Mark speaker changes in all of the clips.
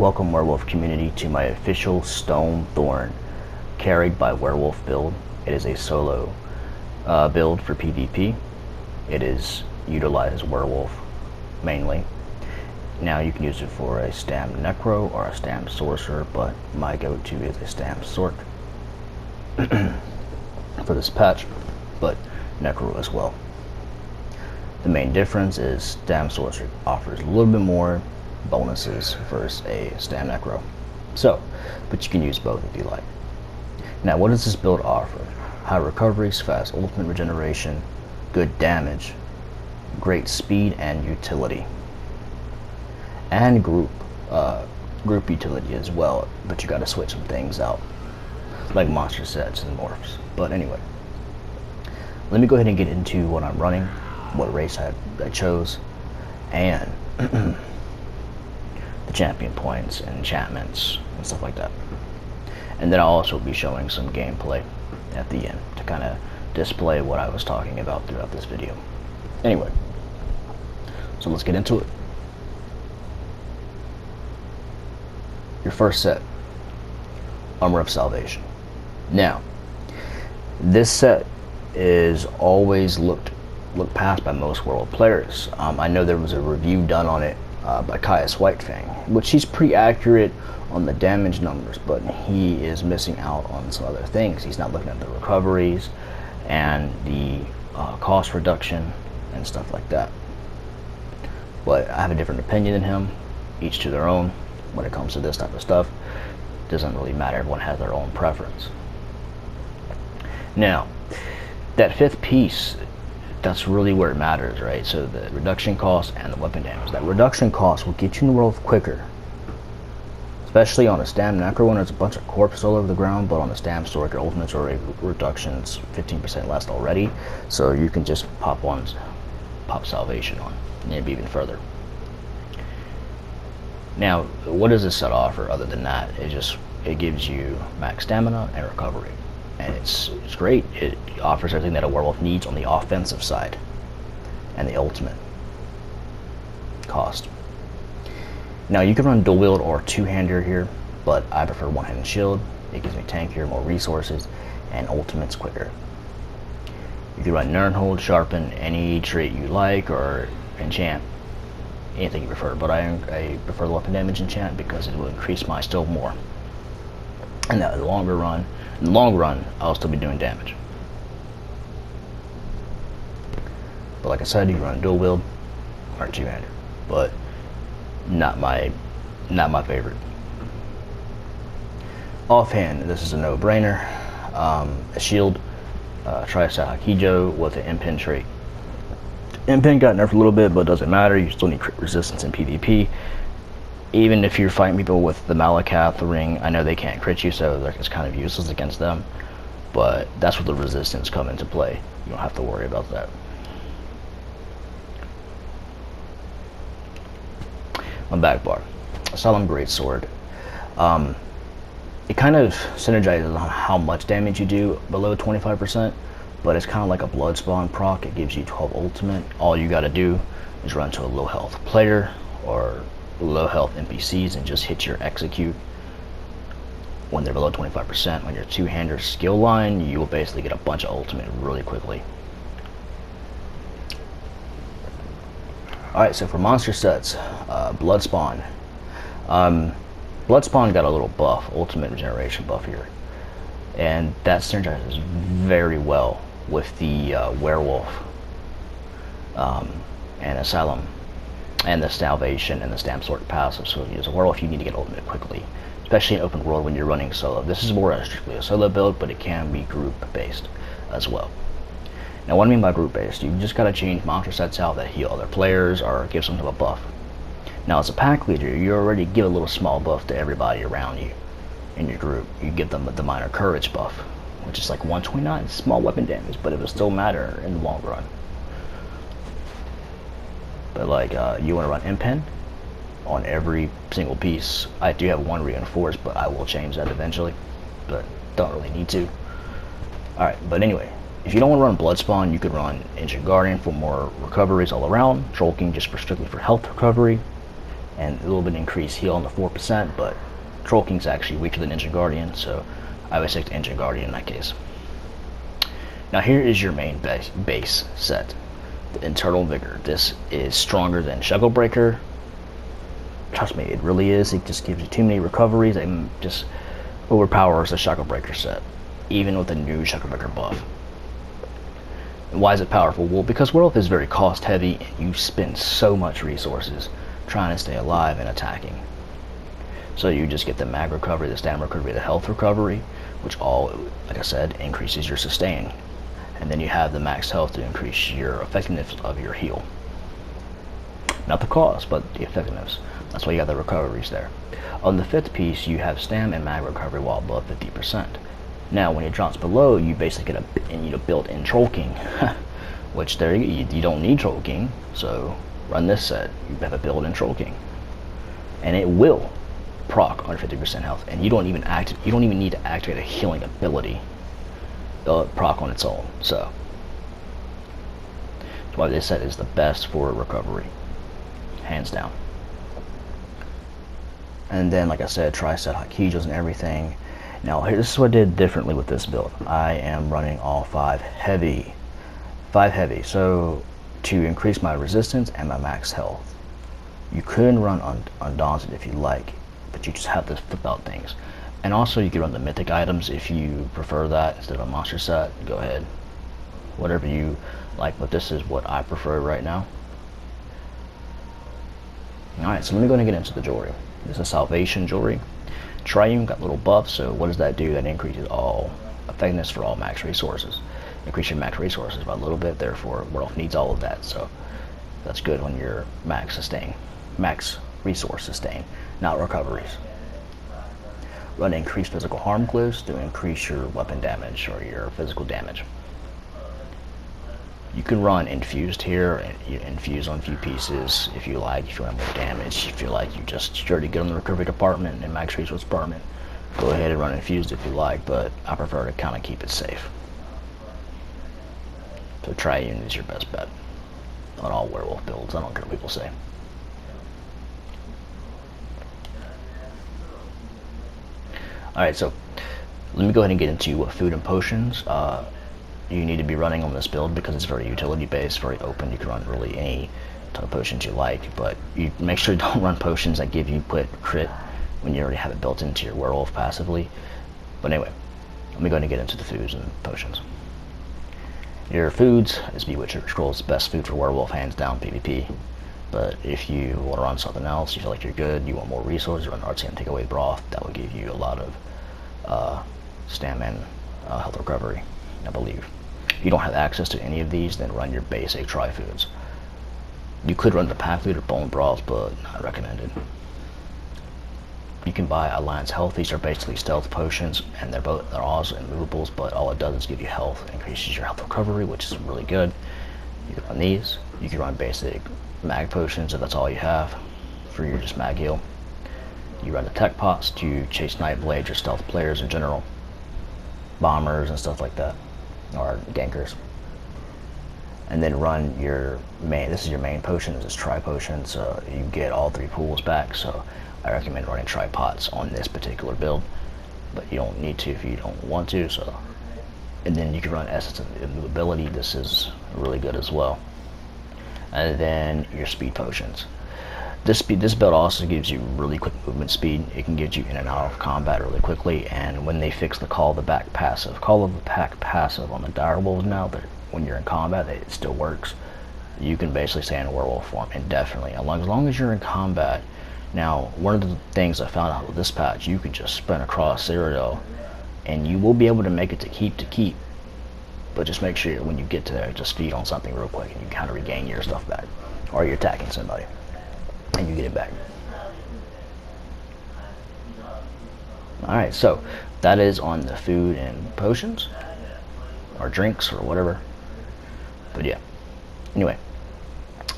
Speaker 1: Welcome, Werewolf community, to my official Stonethorn Carried-By-Werewolf build. It is a solo build for PvP. It is utilizes Werewolf mainly. Now you can use it for a Stam Necro or a Stam Sorcerer, but my go-to is a Stam Sorc for this patch, but Necro as well. The main difference is Stam Sorcerer offers a little bit more bonuses versus a Stam Necro. But you can use both if you like. Now, what does this build offer? High recoveries, fast ultimate regeneration, good damage, great speed and utility, and group utility as well. But you got to switch some things out, like monster sets and morphs. But anyway, let me go ahead and get into what I'm running, what race I chose, and the champion points and enchantments and stuff like that. And then I'll also be showing some gameplay at the end to kind of display what I was talking about throughout this video. Anyway, so let's get into it. Your first set, Armor of Salvation. Now, this set is always looked past by most World players. I know there was a review done on it by Hakeijos Whitefang, which he's pretty accurate on the damage numbers, but he is missing out on some other things. He's not looking at the recoveries and the cost reduction and stuff like that. But I have a different opinion than him, each to their own. When it comes to this type of stuff, it doesn't really matter. Everyone has their own preference. Now, that fifth piece, that's really where it matters, right? So the reduction cost and the weapon damage. That reduction cost will get you in the world quicker, especially on a Stam Necro when there's a bunch of corpses all over the ground. But on the Stam Sorc, your ultimates already reductions 15% less already, so you can just pop Salvation on, and maybe even further. Now, what does this set offer other than that? It gives you max stamina and recovery. And it's great. It offers everything that a werewolf needs on the offensive side and the ultimate cost. Now, you can run dual wield or two-hander here, but I prefer one-handed shield. It gives me tankier, more resources, and ultimates quicker. You can run Nernhold, sharpen, any trait you like, or enchant, anything you prefer. But I prefer the weapon damage enchant because it will increase my still more. And in the long run, I'll still be doing damage. But like I said, you can run dual wield or two-hander, but not my favorite. Offhand, this is a no-brainer. A shield, Tri-Stat Hakeijos with an Impen trait. Impen got nerfed a little bit, but it doesn't matter. You still need crit resistance in PvP. Even if you're fighting people with the Malakath ring, I know they can't crit you, so it's kind of useless against them. But that's where the resistance come into play. You don't have to worry about that. My back bar, Solemn Greatsword. It kind of synergizes on how much damage you do below 25%, but it's kind of like a Bloodspawn proc. It gives you 12 ultimate. All you got to do is run to a low health player or low health NPCs and just hit your execute when they're below 25%. On your two-hander skill line, you will basically get a bunch of ultimate really quickly. Alright, so for monster sets, Bloodspawn. Bloodspawn got a little buff, ultimate regeneration buff here, and that synergizes very well with the werewolf and asylum and the salvation and the Stam Sorc passive. So as a werewolf, you need to get ultimate quickly, especially in open world when you're running solo. This is more strictly a solo build, but it can be group based as well. Now, what I mean by group based, you just got to change monster sets out that heal other players or give some type of buff. Now, as a pack leader, you already give a little small buff to everybody around you in your group. You give them the minor courage buff, which is like 129, small weapon damage, but it will still matter in the long run. But like, you want to run Impen on every single piece. I do have one reinforced, but I will change that eventually, but don't really need to. Alright, but anyway, if you don't want to run Bloodspawn, you could run Ancient Guardian for more recoveries all around, Troll King just strictly for health recovery, and a little bit increased heal on the 4%, but Troll King's actually weaker than Ancient Guardian, so I would stick to Ancient Guardian in that case. Now here is your main base set, the Internal Vigor. This is stronger than Shackle Breaker. Trust me, it really is. It just gives you too many recoveries and just overpowers the Shackle Breaker set, even with the new Shackle Breaker buff. And why is it powerful? Well, because Werewolf is very cost heavy and you spend so much resources trying to stay alive and attacking. So you just get the mag recovery, the stamina recovery, the health recovery, which all, like I said, increases your sustain. And then you have the max health to increase your effectiveness of your heal. Not the cost, but the effectiveness. That's why you got the recoveries there. On the 5th piece, you have stam and mag recovery while above 50%. Now, when it drops below, you basically get a built-in Troll King, which there you don't need Troll King, so run this set. You have a built-in Troll King, and it will proc under 50% health, and you don't even need to activate a healing ability. It'll proc on its own. So that's why this set is the best for recovery, hands down. And then, like I said, tri-set Hakeijos and everything. Now, this is what I did differently with this build. I am running all 5 heavy. So to increase my resistance and my max health. You could run Undaunted if you like, but you just have to flip out things. And also you can run the mythic items if you prefer that instead of a monster set. Go ahead, whatever you like, but this is what I prefer right now. Alright, so let me go ahead and get into the jewelry. This is Salvation jewelry. Triune got little buffs, so what does that do? That increases all effectiveness for all max resources. Increase your max resources by a little bit, therefore Werewolf needs all of that, so that's good on your max resource sustain, not recoveries. Run increased physical harm glyphs to increase your weapon damage or your physical damage. You can run infused here, and you infuse on a few pieces if you like. If you want more damage, if you like, you're already good on the recovery department and max resource department, go ahead and run infused if you like, but I prefer to kind of keep it safe. So Triune is your best bet on all Werewolf builds. I don't care what people say. Alright, so let me go ahead and get into what food and potions you need to be running on this build, because it's very utility based, very open. You can run really any type of potions you like, but you make sure you don't run potions that give you crit when you already have it built into your Werewolf passively. But anyway, let me go ahead and get into the foods and potions. Your foods is Bewitcher Scroll's best food for Werewolf, hands down PvP. But if you want to run something else, you feel like you're good, you want more resources, run RTM Take Away Broth. That will give you a lot of stamina and health recovery, I believe. If you don't have access to any of these, then run your basic tri-foods. You could run the pack food or bone broth, but not recommended. You can buy Alliance Health. These are basically stealth potions, and they're also immovables, but all it does is give you health, increases your health recovery, which is really good. You can run these. You can run basic mag potions if that's all you have for your just mag heal. You run the tech pots to chase Nightblades or stealth players in general, bombers and stuff like that, or gankers. And then run your main, this is your main potion, this is tri potion, so you get all 3 pools back, so I recommend running tri pots on this particular build, but you don't need to if you don't want to. So, and then you can run Essence of Immovability. This is really good as well. And then your speed potions. This build also gives you really quick movement speed. It can get you in and out of combat really quickly, and when they fix the Call of the Pack passive on the direwolves now, that when you're in combat, it still works. You can basically stay in werewolf form indefinitely, as long as you're in combat. Now, one of the things I found out with this patch, you can just sprint across Cyrodiil, and you will be able to make it to keep, but just make sure when you get to there, just feed on something real quick, and you kind of regain your stuff back, or you're attacking somebody, and you get it back. Alright, so that is on the food and potions, or drinks, or whatever. But yeah, anyway,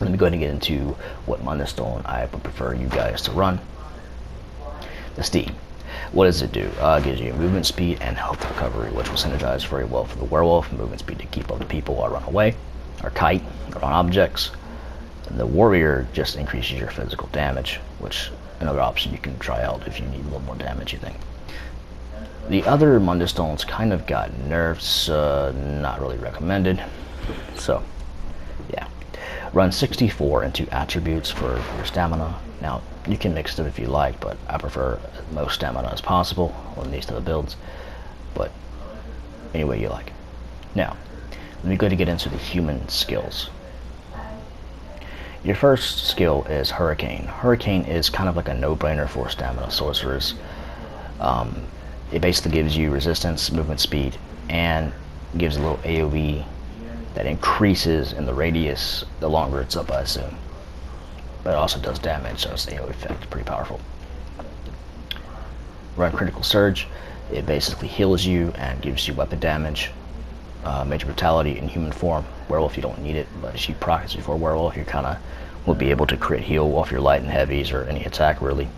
Speaker 1: let me go ahead and get into what Stone I would prefer you guys to run. The Steed. What does it do? It gives you movement speed and health recovery, which will synergize very well for the werewolf. Movement speed to keep up to people or run away, or kite, or on objects. The warrior just increases your physical damage, which another option you can try out if you need a little more damage, you think. The other Mundus Stones kind of got nerfs, not really recommended. So, yeah. Run 64 into attributes for your stamina. Now, you can mix it if you like, but I prefer most stamina as possible on these type of builds. But, any way you like. Now, let me go to get into the human skills. Your first skill is Hurricane. Hurricane is kind of like a no-brainer for stamina sorcerers. It basically gives you resistance, movement speed, and gives a little AoE that increases in the radius the longer it's up, I assume. But it also does damage, so its AoE effect is pretty powerful. Run Critical Surge. It basically heals you and gives you weapon damage, major brutality in human form. Werewolf, you don't need it, but as you proc it for Werewolf, you kind of will be able to crit heal off your light and heavies or any attack, really.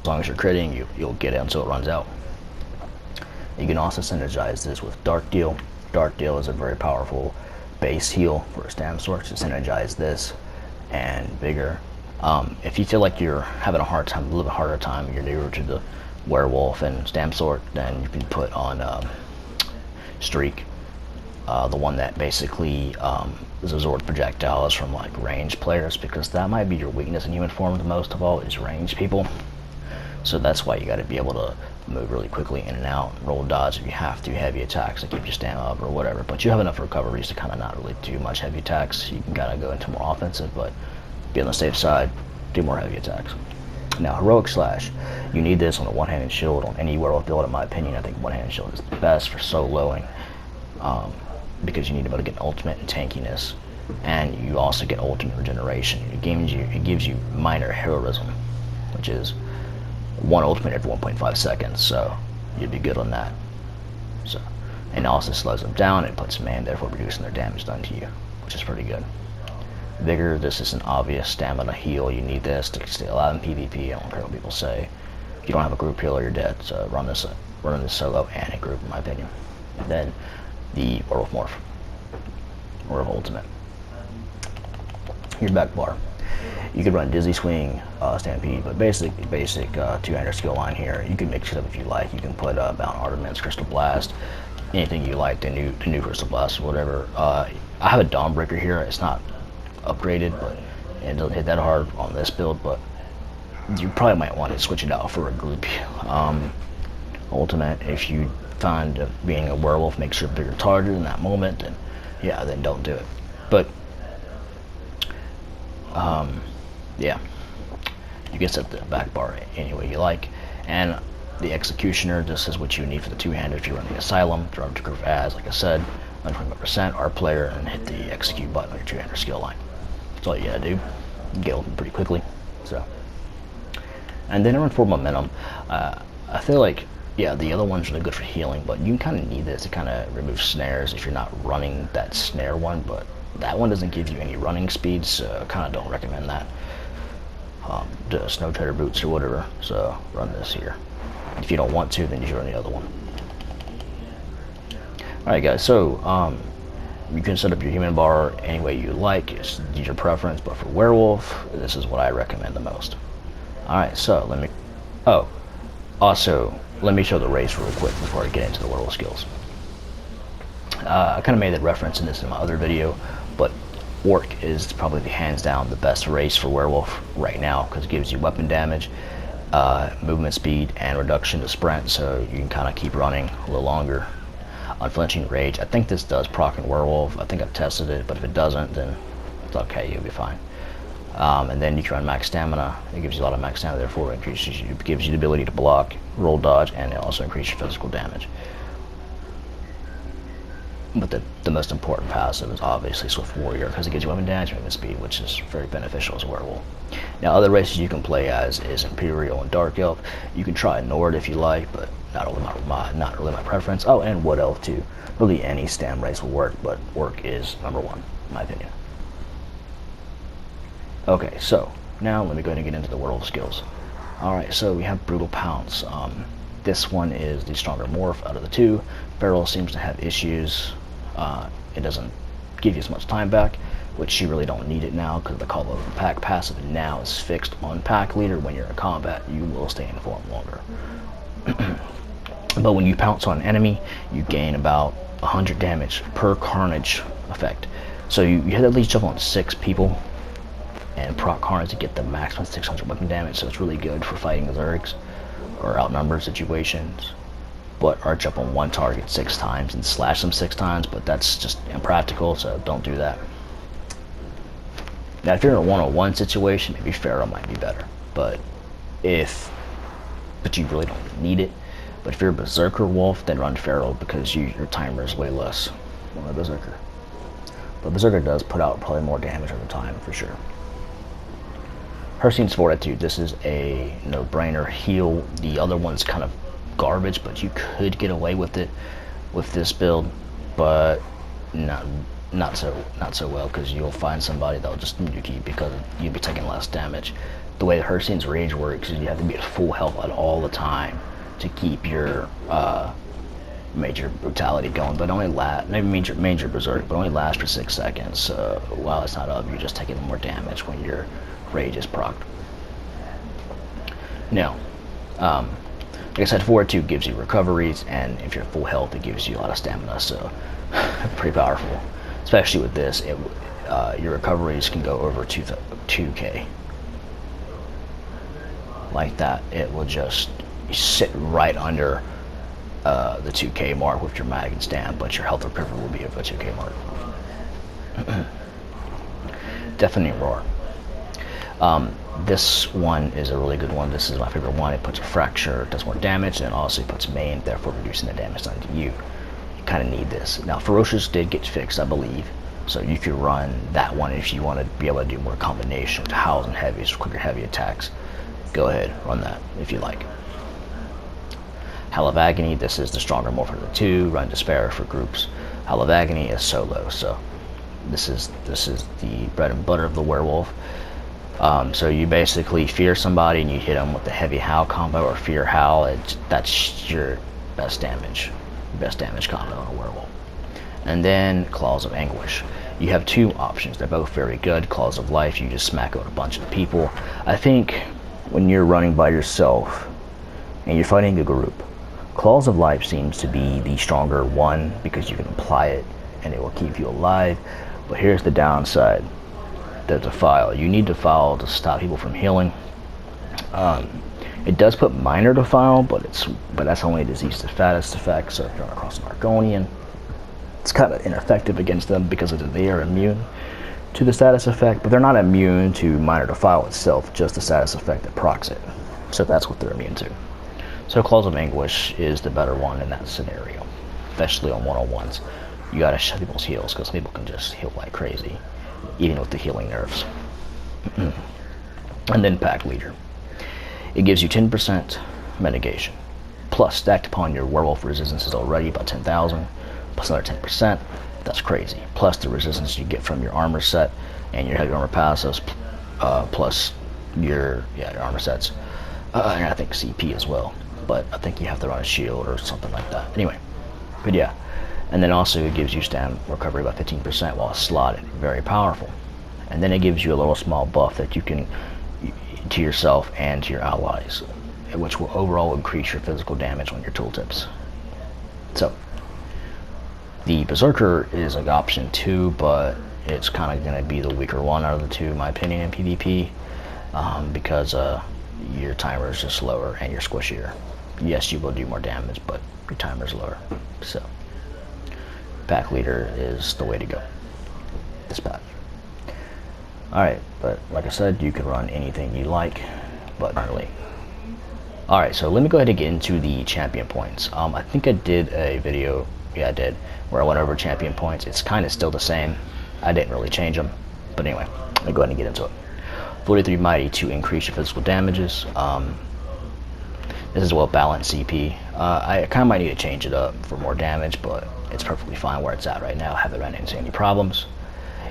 Speaker 1: As long as you're critting, you'll get it until it runs out. You can also synergize this with Dark Deal. Dark Deal is a very powerful base heal for a Stam Sword to synergize this and Vigor. If you feel like you're having a little bit harder time, you're newer to the Werewolf and Stam Sword, then you can put on Streak, the one that basically is absorbed projectiles from like ranged players, because that might be your weakness in human form the most of all, is ranged people. So that's why you got to be able to move really quickly in and out, roll dodge if you have to, heavy attacks to keep your stamina up or whatever. But you have enough recoveries to kind of not really do much heavy attacks. You can kind of go into more offensive, but be on the safe side, do more heavy attacks. Now, Heroic Slash. You need this on a one-handed shield on any werewolf build, in my opinion. I think one-handed shield is the best for soloing, because you need to be able to get ultimate and tankiness, and you also get ultimate regeneration. It gives you minor heroism, which is one ultimate every 1.5 seconds, so you'd be good on that. So, and it also slows them down and puts man therefore reducing their damage done to you, which is pretty good. Vigor, this is an obvious stamina heal. You need this to stay alive in PvP. I don't care what people say. If you don't have a group healer, you're dead. So run this solo and a group, in my opinion. And then the Werewolf Morph, Werewolf Ultimate. Here's back bar. You could run Dizzy Swing, Stampede, but basic two-hander skill line here. You can mix it up if you like. You can put Bound Armaments, Crystal Blast, anything you like, the new Crystal Blast, or whatever. I have a Dawnbreaker here. It's not upgraded, but it doesn't hit that hard on this build, but you probably might want to switch it out for a group ultimate. If you find being a werewolf makes you a bigger target in that moment, then yeah, then don't do it. But yeah, you can set the back bar any way you like. And the Executioner, this is what you need for the two-handed. If you run the Asylum, throw it to group as, like I said, 125% our player, and hit the execute button on your two-hander skill line. That's all you gotta do. You can get open pretty quickly. So, and then run for momentum. I feel like, yeah, the other one's really good for healing, but you kind of need this to kind of remove snares if you're not running that snare one. But that one doesn't give you any running speed, so I kind of don't recommend that. The Snow Treader boots or whatever. So run this here. If you don't want to, then you should run the other one. Alright guys, so you can set up your human bar any way you like, it's your preference, but for werewolf, this is what I recommend the most. Alright, so let me show the race real quick before I get into the werewolf skills. I kind of made that reference in my other video, but Orc is probably hands down the best race for werewolf right now, because it gives you weapon damage, movement speed, and reduction to sprint, so you can kind of keep running a little longer. Unflinching Rage, I think this does proc in werewolf. I think I've tested it, but if it doesn't, then it's okay, you'll be fine. And then you can run max stamina. It gives you a lot of max stamina, therefore it gives you the ability to block, roll dodge, and it also increases your physical damage. But the most important passive is obviously Swift Warrior, because it gives you weapon damage and movement speed, which is very beneficial as a werewolf. Now, other races you can play as is Imperial and Dark Elf. You can try Nord if you like, but not really my preference. Oh, and Wood Elf too. Really any Stam race will work, but Orc is number one, in my opinion. Okay, so now let me go ahead and get into the werewolf skills. Alright, so we have Brutal Pounce. This one is the stronger morph out of the two. Feral seems to have issues. It doesn't give you as much time back, which you really don't need it now because the Call of the Pack passive now is fixed on Pack Leader. When you're in combat, you will stay in form longer. But when you pounce on an enemy, you gain about 100 damage per Carnage effect. So you have to at least jump on 6 people and proc Carnage to get the maximum 600 weapon damage. So it's really good for fighting Zergs or outnumbered situations. But or jump on one target 6 times and slash them 6 times, but that's just impractical, so don't do that. Now if you're in a one-on-one situation, maybe Pharaoh might be better, but you really don't need it. But if you're a Berserker Wolf, then run Pharaoh because your timer is way less than a Berserker. But Berserker does put out probably more damage over time for sure. Hircine's Fortitude, this is a no-brainer heal. The other one's kind of garbage, but you could get away with it with this build, but not so well, because you'll find somebody that'll just nuke you because you'll be taking less damage. The way the Hircine's Rage works is you have to be at full health at all the time to keep your major brutality going, but only major berserk, but only lasts for 6 seconds. So while it's not up, you're just taking more damage when your rage is procced. Now, like I said, Fortitude gives you recoveries, and if you're full health, it gives you a lot of stamina, so pretty powerful. Especially with this, your recoveries can go over 2k. Like that, it will just sit right under the 2k mark with your mag and stam, but your health recovery will be over the 2k mark. Deafening Roar. This one is a really good one. This is my favorite one. It puts a fracture, does more damage, and also puts main, therefore reducing the damage done to you. You kind of need this. Now, Ferocious did get fixed, I believe, so you could run that one if you want to be able to do more combinations, howls and heavies, quicker heavy attacks. Go ahead, run that if you like. Howl of Agony, this is the stronger morph of the two. Run Despair for groups. Howl of Agony is solo, so this is the bread and butter of the werewolf. So you basically fear somebody and you hit them with the heavy howl combo or fear howl. That's your best damage combo on a werewolf. And then Claws of Anguish. You have 2 options. They're both very good. Claws of Life, you just smack out a bunch of people. I think when you're running by yourself and you're fighting a group, Claws of Life seems to be the stronger one because you can apply it and it will keep you alive. But here's the downside. There's a file. You need to file to stop people from healing. It does put minor to file, but that's only a disease status effect. So if you're across an Argonian, it's kind of ineffective against them because they are immune to the status effect, but they're not immune to minor to file itself, just the status effect that procs it. So that's what they're immune to. So Claws of Anguish is the better one in that scenario, especially on one-on-ones. You gotta shut people's heals because people can just heal like crazy, even with the healing nerfs. And then Pack Leader. It gives you 10% mitigation, plus stacked upon your werewolf resistances already about 10,000, plus another 10%. That's crazy. Plus the resistance you get from your armor set and your heavy armor passives, plus your armor sets, and I think CP as well. But I think you have to run a shield or something like that. Anyway, but yeah. And then also it gives you stam recovery by 15% while slotted. Very powerful. And then it gives you a little small buff that you can to yourself and to your allies, which will overall increase your physical damage on your tooltips. So the Berserker is an option too, but it's kind of going to be the weaker one out of the two, in my opinion, in PvP, because your timer is just lower and you're squishier. Yes, you will do more damage, but your timer is lower. So Pack Leader is the way to go. This patch. Alright, but like I said, you can run anything you like, but early. Alright, so let me go ahead and get into the champion points. I think I did a video, yeah I did, where I went over champion points. It's kind of still the same. I didn't really change them, but anyway, let me go ahead and get into it. 43 Mighty to increase your physical damages. This is well balanced CP. I kind of might need to change it up for more damage, but it's perfectly fine where it's at right now. I haven't run into any problems.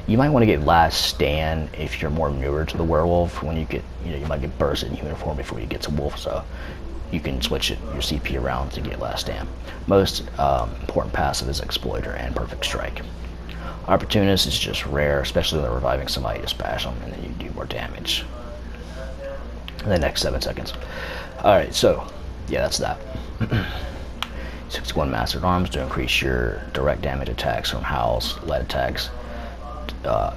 Speaker 1: You might want to get Last Stand if you're more newer to the werewolf. When you get, you might get burst in human form before you get to wolf, so you can switch your CP around to get Last Stand. Most important passive is Exploiter and Perfect Strike. Opportunist is just rare, especially when they're reviving somebody. Just bash them and then you do more damage in the next 7 seconds. Alright, so yeah, that's that. 61 Mastered Arms to increase your direct damage attacks from howls, lead attacks,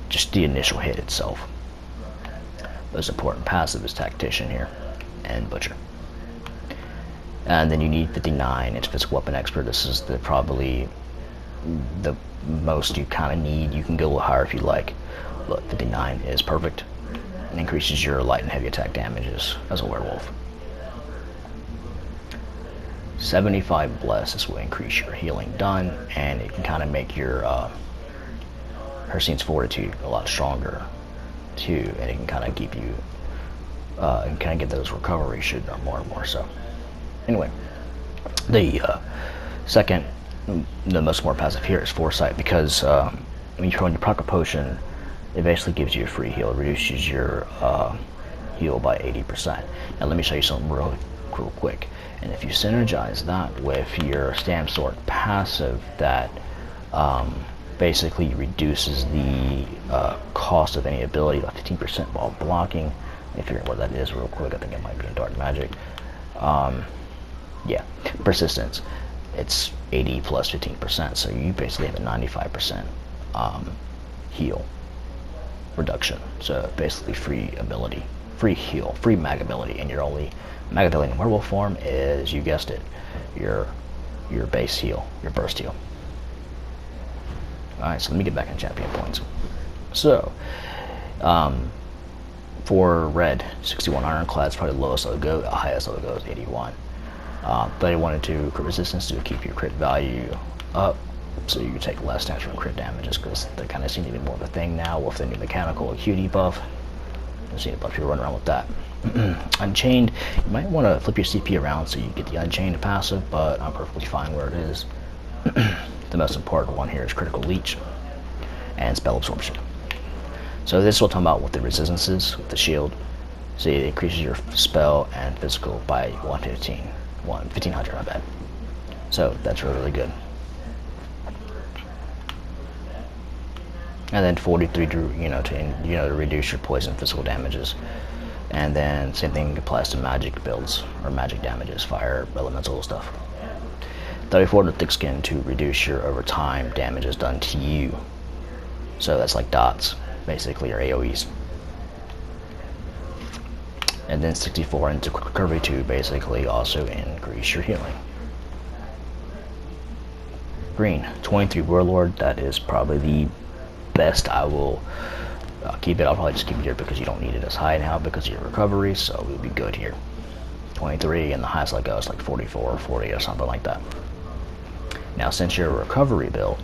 Speaker 1: just the initial hit itself. Most important passive is Tactician here, and Butcher. And then you need 59 into Physical Weapon Expert. This is probably the most you kind of need. You can go a little higher if you like. Look, 59 is perfect. It increases your light and heavy attack damages as a werewolf. 75 Bless. This will increase your healing done, and it can kind of make your Hercine's Fortitude a lot stronger too, and it can kind of keep you and kind of get those recovery should more and more so. Anyway, the second, the most important passive here is Foresight, because when you proc a potion, it basically gives you a free heal. It reduces your heal by 80%. Now let me show you something real quick. And if you synergize that with your Stonethorn passive, that basically reduces the cost of any ability by 15% while blocking. Let me figure out what that is real quick. I think it might be in Dark Magic. Yeah, Persistence. It's 80 plus 15%, so you basically have a 95% heal reduction. So basically free ability, free heal, free mag ability, and your only mag ability in werewolf form is, you guessed it, your base heal, your burst heal. Alright, so let me get back in champion points. So, for red, 61 Ironclad is probably the lowest I'll go. The highest I'll go is 81. 31 to crit resistance to keep your crit value up, so you can take less natural crit damages, because they kind of seem to be more of a thing now with the new mechanical acuity buff. I've seen a bunch of people run around with that. Unchained, you might want to flip your CP around so you get the Unchained passive, but I'm perfectly fine where it is. The most important one here is Critical Leech and Spell Absorption. So this will talk about what the resistances with the shield. So it increases your spell and physical by 1,500, my bad. So that's really, really good. And then 43 to to reduce your poison physical damages. And then same thing applies to magic builds or magic damages, fire, elemental stuff. 34 to Thick Skin to reduce your over time damages done to you. So that's like dots, basically, or AoEs. And then 64 into Quick Recovery to basically also increase your healing. Green, 23 Warlord, that is probably the best. I will keep it. I'll probably just keep it here because you don't need it as high now because of your recovery, so we'll be good here. 23, and the highest I go is like 44 or 40 or something like that. Now since you're a recovery build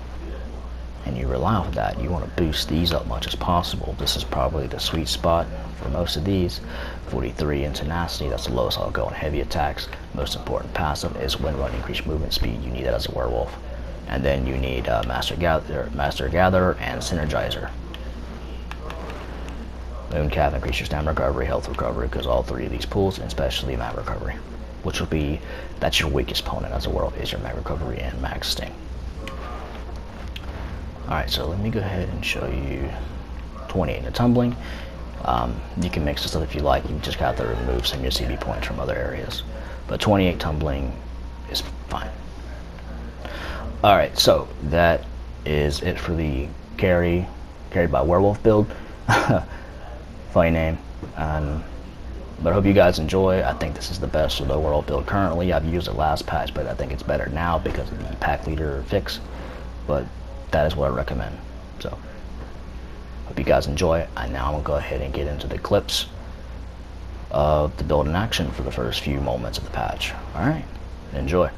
Speaker 1: and you rely on that, you want to boost these up much as possible. This is probably the sweet spot for most of these. 43 in Tenacity, that's the lowest I'll go on heavy attacks. Most important passive is when running increased movement speed. You need that as a werewolf. And then you need Master Gatherer, and Synergizer. Mooncalf, increase your stamina recovery, health recovery, because all three of these pools, and especially mag recovery, which will be, that's your weakest opponent as a werewolf, is your mag recovery and mag sting. Alright, so let me go ahead and show you 28 in the tumbling. You can mix this up if you like. You just got to remove some of your CB points from other areas. But 28 tumbling is fine. Alright, so that is it for the Carried-By-Werewolf build. Funny name. But I hope you guys enjoy. I think this is the best of the world build currently. I've used it last patch, but I think it's better now because of the pack leader fix. But that is what I recommend. So, hope you guys enjoy. And now I'm going to go ahead and get into the clips of the build in action for the first few moments of the patch. Alright, enjoy.